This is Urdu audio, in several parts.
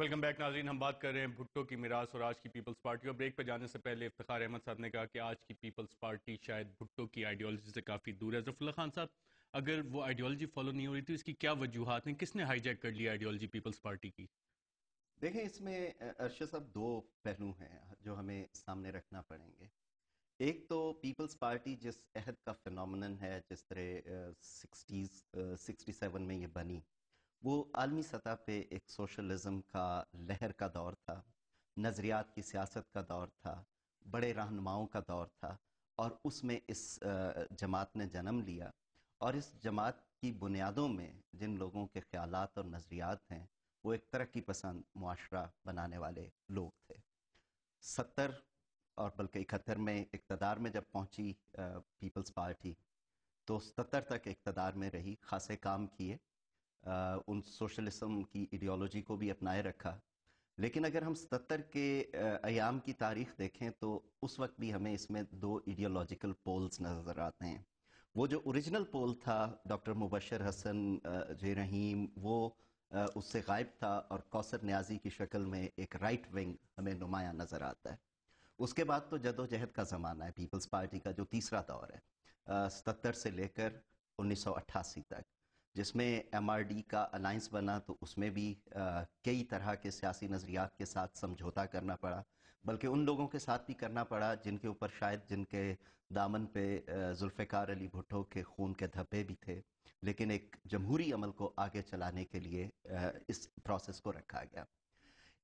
ویلکم بیک ناظرین. ہم بات کر رہے ہیں بھٹو کی میراث اور آج کی پیپلز پارٹی. اور بریک پہ جانے سے پہلے افتخار احمد صاحب نے کہا کہ آج کی پیپلز پارٹی شاید بھٹو کی آئیڈیالوجی سے کافی دور ہے. ظفر اللہ خان صاحب, اگر وہ آئیڈیالوجی فالو نہیں ہو رہی تو اس کی کیا وجوہات ہیں؟ کس نے ہائی جیک کر لی آئیڈیالوجی پیپلز پارٹی کی؟ دیکھیں, اس میں ارشد صاحب دو پہلو ہیں جو ہمیں سامنے رکھنا پڑیں گے. ایک تو پیپلز پارٹی جس عہد کا فینومنن ہے, جس طرح 67 میں یہ بنی, وہ عالمی سطح پہ ایک سوشلزم کا لہر کا دور تھا, نظریات کی سیاست کا دور تھا, بڑے رہنماؤں کا دور تھا, اور اس میں اس جماعت نے جنم لیا. اور اس جماعت کی بنیادوں میں جن لوگوں کے خیالات اور نظریات ہیں وہ ایک ترقی پسند معاشرہ بنانے والے لوگ تھے. 70 اور بلکہ 71 میں اقتدار میں جب پہنچی پیپلز پارٹی تو 77 تک اقتدار میں رہی, خاصے کام کیے, ان سوشلزم کی ایڈیالوجی کو بھی اپنائے رکھا. لیکن اگر ہم 77 کے ایام کی تاریخ دیکھیں تو اس وقت بھی ہمیں اس میں دو ایڈیالوجیکل پولز نظر آتے ہیں. وہ جو اوریجنل پول تھا ڈاکٹر مبشر حسن جے رحیم, وہ اس سے غائب تھا, اور کوثر نیازی کی شکل میں ایک رائٹ ونگ ہمیں نمایاں نظر آتا ہے. اس کے بعد تو جدوجہد کا زمانہ ہے پیپلز پارٹی کا, جو تیسرا دور ہے 77 سے لے کر 1988 تک, جس میں ایم آر ڈی کا الائنس بنا تو اس میں بھی کئی طرح کے سیاسی نظریات کے ساتھ سمجھوتا کرنا پڑا, بلکہ ان لوگوں کے ساتھ بھی کرنا پڑا جن کے اوپر شاید جن کے دامن پہ ذوالفقار علی بھٹو کے خون کے دھبے بھی تھے, لیکن ایک جمہوری عمل کو آگے چلانے کے لیے اس پروسیس کو رکھا گیا.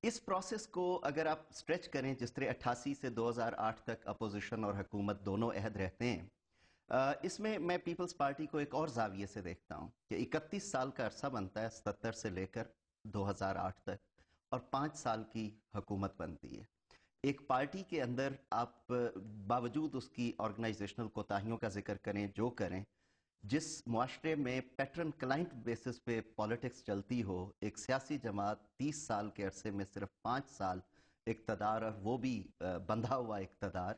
اس پروسیس کو اگر آپ سٹریچ کریں, جس طرح 88 سے 2008 تک اپوزیشن اور حکومت دونوں عہد رہتے ہیں, اس میں پیپلز پارٹی کو ایک اور زاویے سے دیکھتا ہوں کہ 31 سال کا عرصہ بنتا ہے 77 سے لے کر 2008 تک, اور 5 سال کی حکومت بنتی ہے. ایک پارٹی کے اندر آپ باوجود اس کی آرگنائزیشنل کوتاہیوں کا ذکر کریں جو کریں, جس معاشرے میں پیٹرن کلائنٹ بیسس پہ پالیٹکس چلتی ہو, ایک سیاسی جماعت 30 سال کے عرصے میں صرف 5 سال اقتدار, اور وہ بھی بندھا ہوا اقتدار,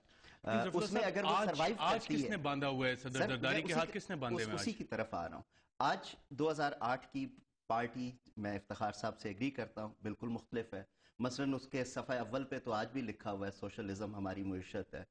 اس میں اگر وہ سروائیو آج کرتی کس ہے. نے باندھا ہوا ہے صدر سر میں زرداری کے ہاتھ؟ کس نے باندھے ہوئے اسی آج؟ کی طرف آ رہا ہوں. آج 2008 کی پارٹی, میں افتخار صاحب سے ایگری کرتا ہوں, بالکل مختلف ہے. مثلا اس کے صفحہ اول پہ تو آج بھی لکھا ہوا ہے سوشلزم ہماری معیشت ہے.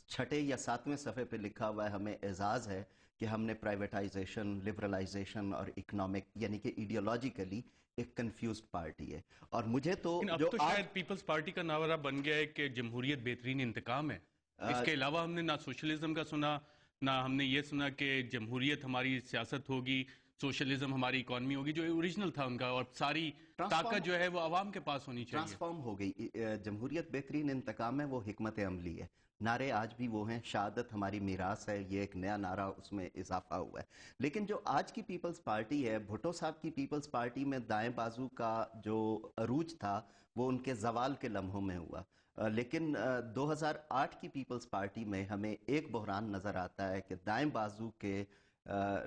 6 یا 7ویں صفحے پہ لکھا ہوا ہے ہمیں اعزاز ہے کہ ہم نے پرائیویٹائزیشن, لبرلائزیشن اور اکنامک, یعنی کہ ایڈیولوجیکلی ایک کنفیوزڈ پارٹی ہے. اور مجھے تو لیکن اب جو تو آج شاید پیپلز پارٹی کا نعرہ بن گیا ہے کہ جمہوریت بہترین انتقام ہے. اس کے علاوہ ہم نے نہ سوشلزم کا سنا, نہ ہم نے یہ سنا کہ جمہوریت ہماری سیاست ہوگی, سوشلزم ہماری اکانومی ہوگی, جو اوریجنل تھا ان کا, اور ساری طاقت جو ہے وہ عوام کے پاس ہونی چاہیے. ٹرانسفارم ہو گئی. جمہوریت بہترین انتقام ہے, وہ حکمت عملی ہے. نعرے آج بھی وہ ہیں, شہادت ہماری میراث ہے, یہ ایک نیا نعرہ اس میں اضافہ ہوا ہے. لیکن جو آج کی پیپلز پارٹی ہے, بھٹو صاحب کی پیپلز پارٹی میں دائیں بازو کا جو عروج تھا وہ ان کے زوال کے لمحوں میں ہوا. لیکن 2008 کی پیپلز پارٹی میں ہمیں ایک بحران نظر آتا ہے کہ دائیں بازو کے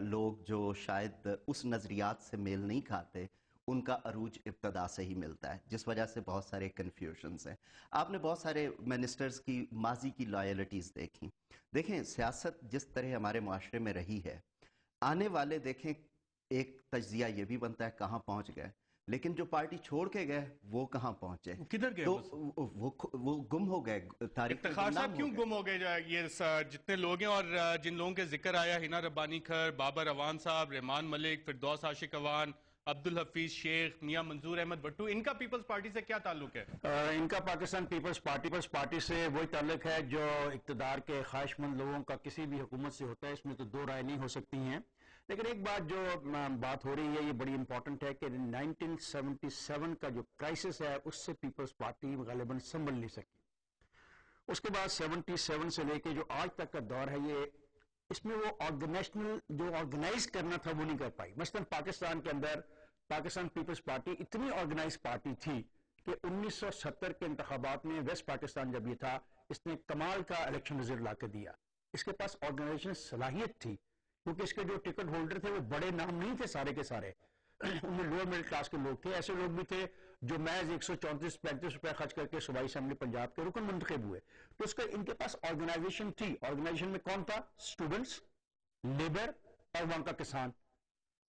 لوگ جو شاید اس نظریات سے میل نہیں کھاتے, ان کا عروج ابتدا سے ہی ملتا ہے, جس وجہ سے بہت سارے کنفیوژنز ہیں. آپ نے بہت سارے منسٹرز کی ماضی کی لائلٹیز دیکھی. دیکھیں, سیاست جس طرح ہمارے معاشرے میں رہی ہے, آنے والے دیکھیں ایک تجزیہ یہ بھی بنتا ہے کہاں پہنچ گئے, لیکن جو پارٹی چھوڑ کے گئے وہ کہاں پہنچے, وہ کدھر گئے؟ تو وہ گم ہو گئے, تاریخ میں افتخار گمنام صاحب کیوں ہو گئے. گم ہو گئے؟ یہ جتنے لوگ ہیں اور جن لوگوں کے ذکر آیا, ہنا ربانی کھر, بابر اوان صاحب, رحمان ملک, فردوس عاشق اوان, عبدالحفیظ شیخ, میاں منظور احمد بھٹو, ان کا پیپلز پارٹی سے کیا تعلق ہے؟ ان کا پاکستان پیپلز پارٹی سے وہی تعلق ہے جو اقتدار کے خواہش مند لوگوں کا کسی بھی حکومت سے ہوتا ہے. اس میں تو دو رائے نہیں ہو سکتی ہیں. لیکن ایک بات جو بات ہو رہی ہے یہ بڑی امپورٹنٹ ہے کہ 1977 کا جو کرائسس ہے اس سے پیپلز پارٹی غالباً سنبھل نہیں سکی. اس کے بعد 77 سے لے کے جو آج تک کا دور ہے, یہ اس میں وہ آرگنائز کرنا تھا وہ نہیں کر پائی. مثلا پاکستان کے اندر پاکستان پیپلز پارٹی اتنی آرگنائز پارٹی تھی کہ 1970 کے انتخابات میں ویسٹ پاکستان جب یہ تھا, اس نے کمال کا الیکشن رزلٹ لا کے دیا. اس کے پاس آرگنائزیشن صلاحیت تھی, کیونکہ اس کے جو ٹکٹ ہولڈر تھے وہ بڑے نام نہیں تھے سارے کے سارے, ان میں لوور مڈل کلاس کے لوگ تھے. ایسے لوگ بھی تھے جو محض 134-35 روپے خرچ کر کے صوبائی اسمبلی پنجاب کے رکن منتخب ہوئے. تو اس کا ان کے پاس آرگنائزیشن تھی. آرگنائزیشن میں کون تھا؟ اسٹوڈنٹس, لیبر اور وہاں کا کسان.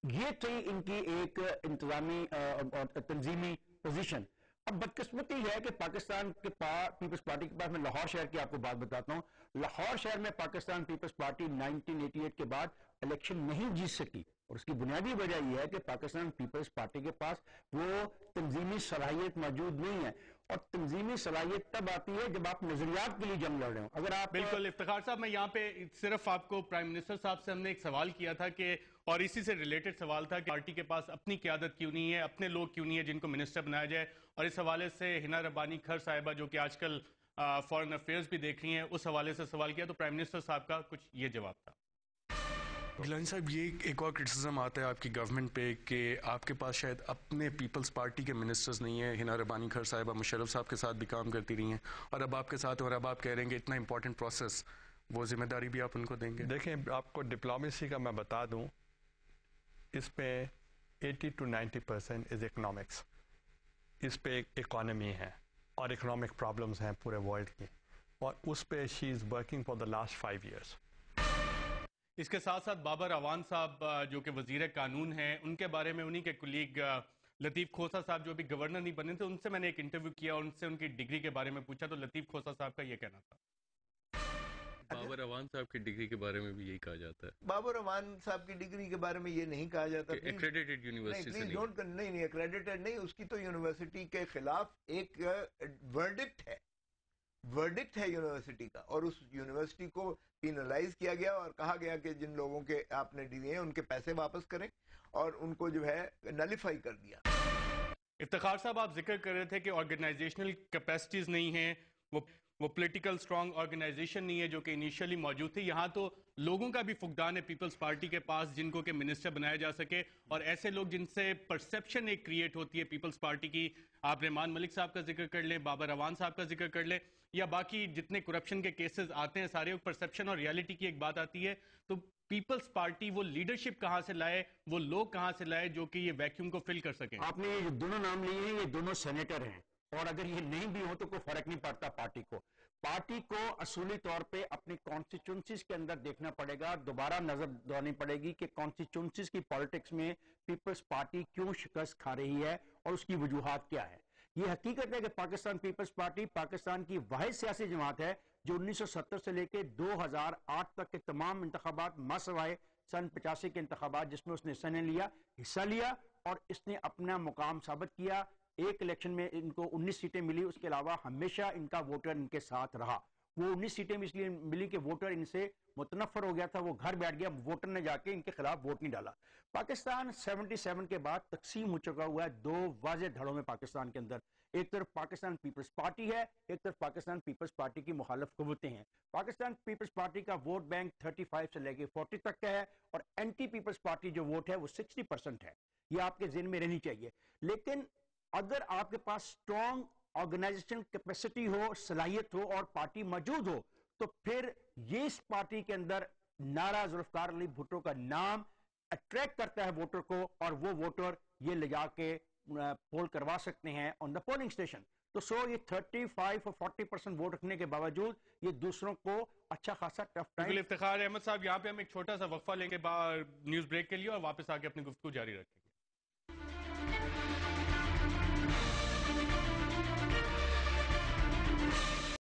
یہ تھی ان کی ایک انتظامی اور تنظیمی پوزیشن. اب بدقسمتی ہے کہ پاکستان کے پاس پیپلز پارٹی کے پاس، میں لاہور شہر کی آپ کو بات بتاتا ہوں، لاہور شہر میں پاکستان پیپلز پارٹی 1988 کے بعد الیکشن نہیں جیت سکی، اور اس کی بنیادی وجہ یہ ہے کہ پاکستان پیپلز پارٹی کے پاس وہ تنظیمی صلاحیت موجود نہیں ہے، اور تنظیمی صلاحیت تب آتی ہے جب آپ نظریات کے لیے جنگ لڑ رہے ہو. اگر آپ بالکل افتخار صاحب، میں یہاں پہ صرف آپ کو پرائم منسٹر صاحب سے ہم نے ایک سوال کیا تھا کہ، اور اسی سے ریلیٹڈ سوال تھا کہ پارٹی کے پاس اپنی قیادت کیوں نہیں ہے، اپنے لوگ کیوں نہیں ہے جن کو منسٹر بنایا جائے، اور اس حوالے سے ہنا ربانی کھر صاحبہ جو کہ آج کل فارن افیئرز بھی دیکھ رہی ہیں، اس حوالے سے سوال کیا تو پرائم منسٹر صاحب کا کچھ یہ جواب تھا. گیلانی صاحب، یہ ایک اور کرٹیسزم آتا ہے آپ کی گورنمنٹ پہ کہ آپ کے پاس شاید اپنے پیپلز پارٹی کے منسٹرز نہیں ہیں. ہنا ربانی کھر صاحبہ مشرف صاحب کے ساتھ بھی کام کرتی رہی ہیں، اور اب آپ کے ساتھ، اور اب آپ کہہ رہے ہیں کہ اتنا امپورٹنٹ پروسیس، وہ ذمہ داری بھی آپ ان کو دیں گے؟ دیکھیں، آپ کو ڈپلومیسی کا میں بتا دوں، اس پہ 80 to 90% از اکنامکس. اس پہ ایک اکانومی ہے اور اکنامک پرابلمز ہیں پورے ورلڈ کی، اور اس پہ she is working for the last 5 years. اس کے ساتھ ساتھ بابر اعوان صاحب جو کہ وزیر قانون ہیں، ان کے بارے میں انہی کے کلیگ لطیف کھوسہ صاحب جو ابھی گورنر نہیں بنے تھے، ان سے میں نے ایک انٹرویو کیا، ان سے ان کی ڈگری کے بارے میں پوچھا تو لطیف کھوسہ صاحب کا یہ کہنا تھا. بابر اعوان صاحب کی ڈگری کے بارے میں بھی یہی کہا جاتا ہے. بابر اعوان صاحب کی ڈگری کے بارے میں یہ نہیں کہا جاتا. ایکریڈیٹڈ یونیورسٹی سے نہیں ایکریڈیٹڈ نہیں، اس کی تو یونیورسٹی کے خلاف ایک ورڈکٹ ہے یونیورسٹی کا، اور اس یونیورسٹی کو پینلائز کیا گیا اور کہا گیا کہ جن لوگوں کے آپ نے دیے ہیں ان کے پیسے واپس کریں، اور ان کو جو ہے نلیفائی کر دیا. افتخار صاحب، آپ ذکر کر رہے تھے کہ آرگنائزیشنل کیپیسٹیز نہیں ہیں، وہ پولیٹیکل سٹرونگ آرگنائزیشن نہیں ہے جو کہ انیشلی موجود تھی. یہاں تو لوگوں کا بھی فقدان ہے پیپلز پارٹی کے پاس جن کو کہ منسٹر بنایا جا سکے، اور ایسے لوگ جن سے پرسپشن ایک کریٹ ہوتی ہے پیپلز پارٹی کی. آپ رحمان ملک صاحب کا ذکر کر لیں، بابر اعوان صاحب کا ذکر کر لیں، یا باقی جتنے کرپشن کے کیسز آتے ہیں سارے، پرسپشن اور ریالٹی کی ایک بات آتی ہے. تو پیپلز پارٹی وہ لیڈرشپ کہاں سے لائے، وہ لوگ کہاں سے لائے جو کہ یہ ویکیوم کو فل کر سکیں؟ آپ نے یہ دونوں نام لیے ہیں، یہ دونوں سینیٹر ہیں، اور اگر یہ نہیں بھی ہو تو کوئی فرق نہیں پڑتا پارٹی کو. پارٹی کو اصولی طور پہ اپنی کانسٹیچوئنسیز کے اندر دیکھنا پڑے گا، دوبارہ نظر دورانی پڑے گی کہ کانسٹیچوئنسیز کی پالیٹکس میں پیپلز پارٹی کیوں شکست کھا رہی ہے اور اس کی وجوہات کیا ہے. یہ حقیقت ہے کہ پاکستان پیپلز پارٹی پاکستان کی واحد سیاسی جماعت ہے جو 1970 سے لے کے 2008 تک کے تمام انتخابات ماسوائے سن 85 کے انتخابات جس میں اس نے حصہ لیا اور اس نے اپنا مقام ثابت کیا. ایک الیکشن میں ان کو 19 سیٹیں ملی، اس کے علاوہ ہمیشہ ان کا ووٹر ان کے ساتھ رہا. وہ 19 سیٹیں اس لیے ملی کہ ووٹر ان سے متنفر ہو گیا تھا، وہ گھر بیٹھ گیا، ووٹر نے جا کے ان کے خلاف ووٹ نہیں ڈالا. پاکستان 77 کے بعد تقسیم ہو چکا ہوا ہے دو واضح دھڑوں میں پاکستان کے اندر. ایک طرف پاکستان پیپلز پارٹی ہے، ایک طرف پاکستان پیپلز پارٹی کی مخالف قوتیں ہیں. پاکستان پیپلز پارٹی کا ووٹ بینک 35 سے لے کے 40 تک کا ہے، اور اینٹی پیپلز پارٹی جو ووٹ ہے وہ 60% ہے. یہ آپ کے ذہن میں رہنی چاہیے. لیکن اگر آپ کے پاس اسٹرانگ آرگنائزیشن کیپیسٹی ہو، صلاحیت ہو اور پارٹی موجود ہو، تو پھر یہ اس پارٹی کے اندر نعرہ ذوالفقار علی بھٹو کا نام اٹریکٹ کرتا ہے ووٹر کو، اور وہ ووٹر یہ لے جا کے پول کروا سکتے ہیں آن دا پولنگ اسٹیشن. تو یہ 35 اور 40% ووٹ رکھنے کے باوجود یہ دوسروں کو اچھا خاصا ٹف ٹائم. افتخار احمد صاحب، یہاں پہ ہم ایک چھوٹا سا وقفہ لیں گے نیوز بریک کے لیے، اور واپس آ کے اپنی گفتگو جاری رکھیں.